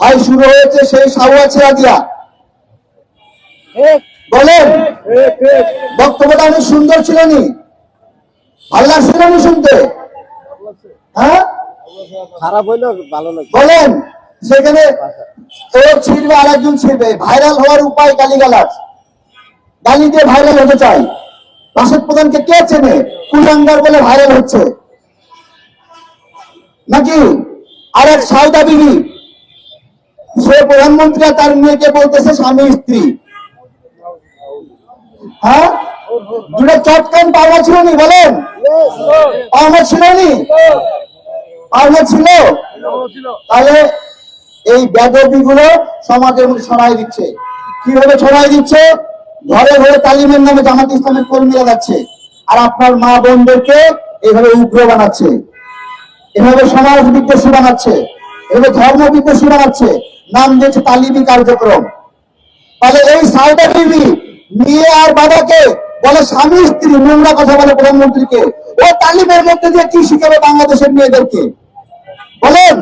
ভাই শুরু হয়েছে সেই সাউয়া ছেড়া দিয়া। বলেন বক্তব্যটা অনেক সুন্দর ছিল নি? ভালো লাগছিল নি শুনতে? হ্যাঁ খারাপ হইলো ভালো লাগে। বলেন সেখানে ও ছিড়বে আর একজন ছিড়বে, ভাইরাল হওয়ার উপায় গালিগালাজ, গালি দিয়ে ভাইরাল হতে চাই। রাশেদ প্রধানকে কে চেনে? কুলাঙ্গার বলে ভাইরাল হচ্ছে নাকি? আর এক সাউদা বিবি, সে প্রধানমন্ত্রী তার মেয়েকে বলতেছে স্বামী স্ত্রী। হ্যাঁ দুটো চটকান পাওয়া ছিল নি? বলেন পাওয়া ছিল নি? পাওয়া ছিল। তাহলে এই বেদবি গুলো সমাজের মধ্যে ছড়াই দিচ্ছে। কিভাবে ছড়াই দিচ্ছে? ঘরে ঘরে তালিমের নামে জামাত ইসলামের কর্মীরা যাচ্ছে, আর আপনার মা বোনদেরকে এভাবে উগ্র বানাচ্ছে, এভাবে সমাজ বিদ্বেষী বানাচ্ছে, এভাবে ধর্ম বিদ্বেষী বানাচ্ছে, নাম দিয়েছে তালিমি কার্যক্রম। তাহলে এই সাউদা বিবি মেয়ে আর বাবাকে বলে স্বামী স্ত্রী, নোংরা কথা বলে প্রধানমন্ত্রীকে। ও তালিমের মধ্যে দিয়ে কি শিখাবে বাংলাদেশের মেয়েদেরকে? বলেন।